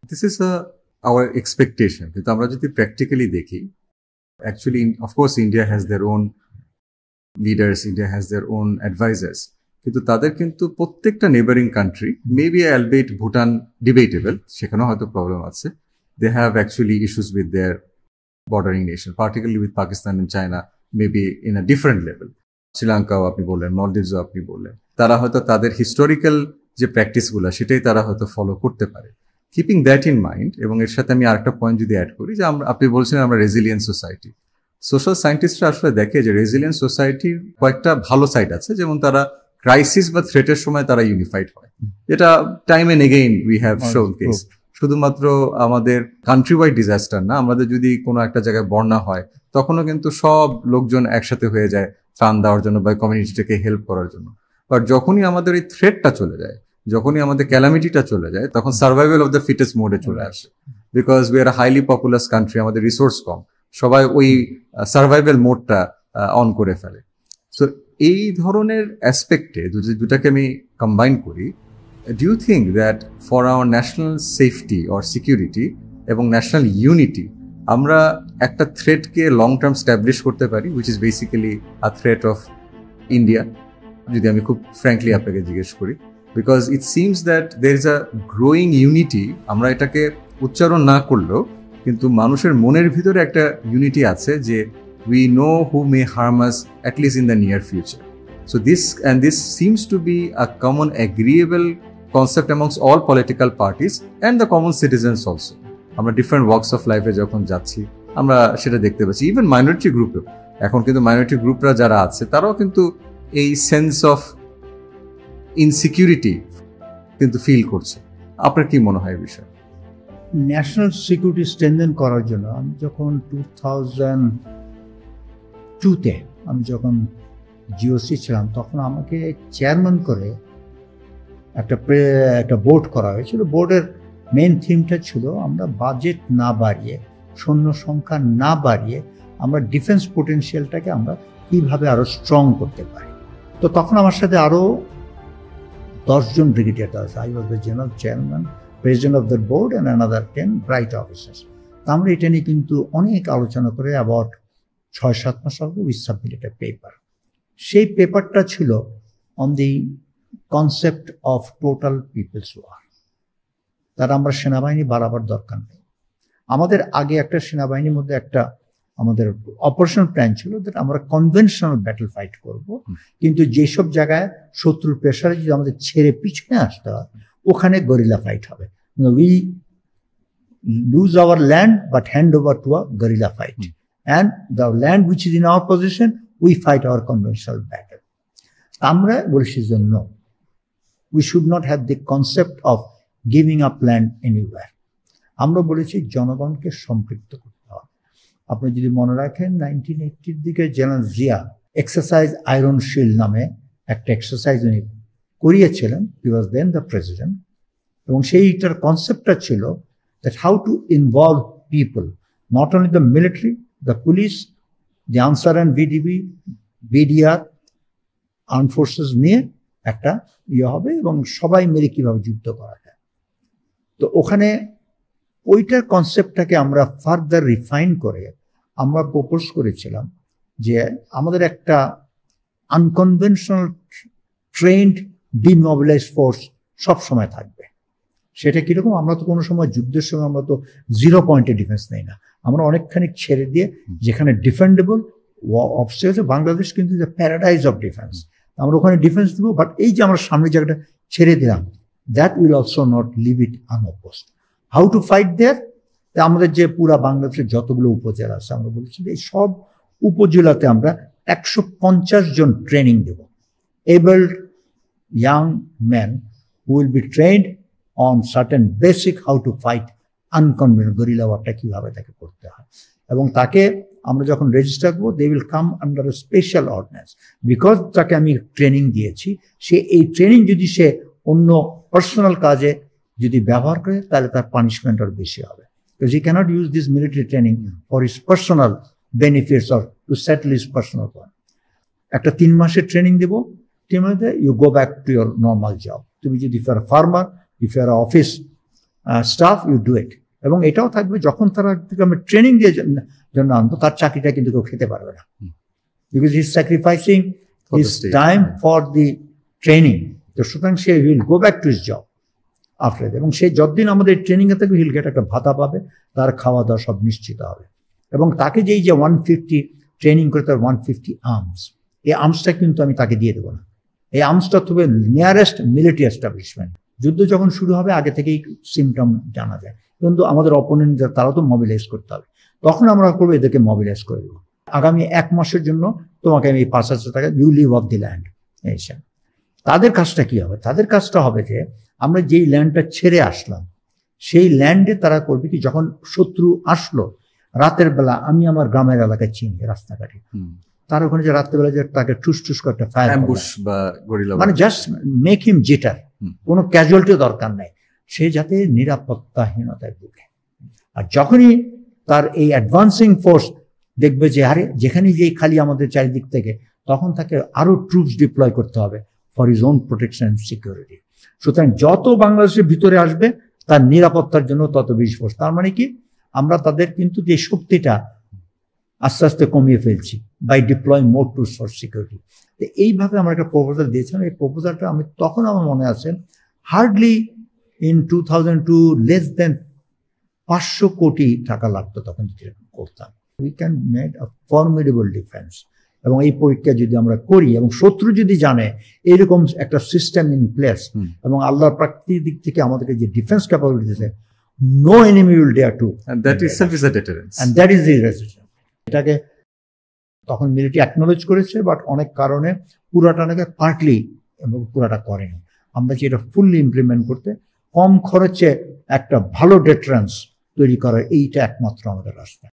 This is our expectation. কিন্তু আমরা যদি practically দেখি, actually, of course, India has their own leaders, India has their own advisors. কিন্তু তাদের কিন্তু প্রত্যেকটা neighbouring country, maybe albeit Bhutan debatable, সেখানেও হয়তো প্রবলেম আছে, they have actually issues with their bordering nation, particularly with Pakistan and China, maybe in a different level. শ্রীলঙ্কাও আপনি বললেন, মলদ্বীপসও আপনি বললেন, তারা হয়তো তাদের হিস্টোরিক্যাল যে প্র্যাকটিসগুলো সেটাই তারা হয়তো ফলো করতে পারে। কিপিং দ্যাট ইন মাইন্ড, এবং এর সাথে আমি আরেকটা পয়েন্ট যদি অ্যাড করি, যে আপনি বলছেন আমরা রেজিলিয়েন্ট সোসাইটি, সোশ্যাল সায়েন্টিস্টরা আসলে দেখে যে রেজিলিয়েন্ট সোসাইটির কয়েকটা ভালো সাইড আছে, যেমন তারা ক্রাইসিস বা থ্রেটের সময় তারা ইউনিফাইড হয়, যেটা time and again we have shown case. শুধুমাত্র আমাদের কান্ট্রি ওয়াইড ডিজাস্টার না, আমাদের যদি কোনো একটা জায়গায় বন্যা হয় তখনও কিন্তু সব লোকজন একসাথে হয়ে যায় ত্রাণ দেওয়ার জন্য বা কমিউনিটিটাকে হেল্প করার জন্য। বাট যখনই আমাদের এই থ্রেটটা চলে যায়, যখনই আমাদের ক্যালামিটিটা চলে যায়, তখন সার্ভাইভাল অফ দ্য ফিটেস্ট মোডে চলে আসে। Because we are highly populous country, আমাদের রিসোর্স কম, সবাই ওই সার্ভাইভাল মোডটা অন করে ফেলে। সো এই ধরনের অ্যাসপেক্টে দুটাকে আমি কম্বাইন করি, do you think that for our national safety or security এবং national unity আমরা একটা থ্রেটকে লং টার্ম স্ট্যাবলিশ করতে পারি, which is basically a threat of India, যদি আমি খুব ফ্র্যাঙ্কলি আপনাকে জিজ্ঞেস করি? Because it seems that there is a growing unity, আমরা এটাকে উচ্চারণ না করলেও কিন্তু মানুষের মনের ভিতরে একটা ইউনিটি আছে যে we know who may harm us at least in the near future. So this seems to be a common agreeable concept amongst all political parties and the common citizens also. আমরা different works of লাইফে যখন যাচ্ছি আমরা সেটা দেখতে পাচ্ছি, even minority গ্রুপেও এখন কিন্তু মাইনরিটি গ্রুপরা যারা আছে তারাও কিন্তু এই সেন্স অফ ইনসিকিউরিটি কিন্তু ফিল করছে। আপনার কি মনে হয় এই বিষয়ে? ন্যাশনাল সিকিউরিটি স্ট্রেনথেন করার জন্য আমি যখন 2002-তে আমি যখন জিওসি ছিলাম, তখন আমাকে চেয়ারম্যান করে একটা বোর্ড করা হয়েছিল। বোর্ডের মেন থিমটা ছিল আমরা বাজেট না বাড়িয়ে, সৈন্য সংখ্যা না বাড়িয়ে আমরা ডিফেন্স পোটেনশিয়ালটাকে আমরা কীভাবে আরও স্ট্রং করতে পারি। তো তখন আমার সাথে আরও 10 জন ব্রিগেডিয়ার আছে। I was the general chairman, president of the board and another 10 bright officers. তা আমরা এটা নিয়ে কিন্তু অনেক আলোচনা করে অ্যাবাউট 6-7 মাস আগে উই সাবমিটেড এ পেপার। সেই পেপারটা ছিল on the concept of total people's war. তার আমরা সেনাবাহিনী বাড়াবার দরকার নেই। আমাদের আগে একটা সেনাবাহিনীর মধ্যে একটা আমাদের অপারেশনাল প্ল্যান ছিল যে আমরা কনভেনশনাল ব্যাটল ফাইট করব, কিন্তু যেসব জায়গায় শত্রুর প্রেসারে যদি আমাদের ছেড়ে পিছনে আসতে হয় ওখানে গরিলা ফাইট হবে। We lose our land but hand over to a guerrilla fight, and the land which is in our position we fight our conventional battle. আমরা বলেছি যে no, we should not have the concept of giving up land anywhere. আমরা বলেছি জনগণকে সম্পৃক্ত করতে হবে। আপনি যদি মনে রাখেন 1980-র দিকে general Zia exercise iron shield নামে একটা এক্সারসাইজ উনি করিয়েছিলেন, হি ওয়াজ দেন দ্য প্রেসিডেন্ট, এবং সেইটার কনসেপ্টটা ছিল that how to involve people, not only the military, the police, the answer and VDB, BDR, arm forces নিয়ে একটা হবে এবং সবাই মিলে কীভাবে যুদ্ধ করা যায়। তো ওখানে ওইটার কনসেপ্টটাকে আমরা ফার্দার রিফাইন করে আমরা প্রপোজ করেছিলাম যে আমাদের একটা আনকনভেনশনাল ট্রেন্ড ডিমোবিলাইজ ফোর্স সবসময় থাকবে। সেটা কীরকম? আমরা তো কোনো সময় যুদ্ধের সময় আমরা তো 0 পয়েন্টে ডিফেন্স নেই না, আমরা অনেকখানি ছেড়ে দিয়ে যেখানে ডিফেন্ডেবল অবশ্যই হচ্ছে বাংলাদেশ কিন্তু দ্য প্যারাডাইজ অফ ডিফেন্স, আমরা ওখানে ডিফেন্স দেবো, বাট এই যে আমরা সামনের জায়গাটা ছেড়ে দিলাম, that will also not leave it unopposed. How to fight there? আমাদের যে পুরা বাংলাদেশের যতগুলো উপজেলা আছে আমরা বলেছি এই সব উপজেলাতে আমরা 150 জন ট্রেনিং দেব, abled young man who will be trained on certain basic how to fight unconventional guerrilla ওয়ারটা কীভাবে তাকে করতে হয়। এবং তাকে আমরা যখন রেজিস্টার করবো they will come under a special ordinance, because তাকে আমি ট্রেনিং দিয়েছি, সে এই ট্রেনিং যদি সে অন্য পার্সোনাল কাজে যদি ব্যবহার করে তাহলে তার পানিশমেন্ট আরও বেশি হবে। Because he cannot use this military training for his personal benefits or to settle his personal one. একটা 3 মাসের ট্রেনিং দেব, 3 মাসে you go back to your normal job. তুমি যদি if you are farmer, if you are office staff, you do it. এবং এটাও থাকবে যখন তারা আমরা ট্রেনিং দিয়ে জন্য আনবো, তার চাকরিটা কিন্তু কেউ খেতে পারবে না, because he is sacrificing his time for the training. তো সুতরাং সে will go back to his job after. এবং সে যতদিন আমাদের ট্রেনিংয়ে থাকবে হিল গেট একটা ভাতা পাবে, তার খাওয়া দাওয়া সব নিশ্চিত হবে। এবং তাকে যে 150 ট্রেনিং করে তার 150 আর্মস, এই আর্মসটা কিন্তু আমি তাকে দিয়ে দেবো না। এই আর্মসটা তবে নিয়ারেস্ট মিলিটারি এস্টাবলিশমেন্ট। যুদ্ধ যখন শুরু হবে আগে থেকেই সিমটম জানা যায়, কিন্তু আমাদের অপোনেন্ট তারাও তো মোবিলাইজ করতে হবে। তখন আমরা করবো এদেরকে মোবিলাইজ করে দেবো, আগামী 1 মাসের জন্য তোমাকে আমি 5,000 টাকা, you leave off the land. এইসব তাদের কাজটা কি হবে? তাদের কাজটা হবে যে আমরা যেই ল্যান্ডটা ছেড়ে আসলাম সেই ল্যান্ডে তারা করবে কি, যখন শত্রু আসলো রাতের বেলা, আমি আমার গ্রামের এলাকায় চিনি রাস্তাঘাটে, তার ওখানে যে রাত্রেবেলা যে তাকে ঠুস ঠুস করে একটা ফায়ার, মানে জাস্ট মেক হিম জেটার, কোনো ক্যাজুয়ালিটিও দরকার নাই, সে যাতে নিরাপত্তাহীনতায় ভুগে। আর যখনই তার এই অ্যাডভান্সিং ফোর্স দেখবে যে আরে যেখানে যেই খালি আমাদের চারিদিক থেকে, তখন তাকে আরো ট্রুপস ডিপ্লয় করতে হবে for his own protection and security. সুতরাং যত বাংলাদেশের ভিতরে আসবে তার নিরাপত্তার জন্য তত বেশি ফোর্স। তার মানে কি, আমরা তাদের কিন্তু যে শক্তিটা আস্তে আস্তে কমিয়ে ফেলছি by deploying more tools for security. তো এইভাবে আমরা একটা প্রপোজাল দিয়েছিলাম। এই প্রপোজালটা আমি তখন আমার মনে আছে হার্ডলি ইন 2002 লেস দেন 500 কোটি টাকা লাগতো তখন করতাম। We can made a formidable defence. এবং এই পরীক্ষা যদি আমরা করি এবং শত্রু যদি জানে এইরকম একটা সিস্টেম ইন প্লেস, এবং আল্লাহর প্রাকৃতিক দিক থেকে আমাদেরকে যে ডিফেন্স ক্যাপাবিলিটি দিয়েছে, no enemy will dare to, and that itself is a deterrence, and that is the resistance. এটাকে তখন মিলিটারি অ্যাকনোলেজ করেছে, বাট অনেক কারণে পুরাটা নাকি পার্টলি এবং পুরাটা করেনি। আমরা যে এটা ফুললি ইমপ্লিমেন্ট করতে কম খরচে একটা ভালো ডেটারেন্স তৈরি করার, এইটা একমাত্র আমাদের রাস্তা।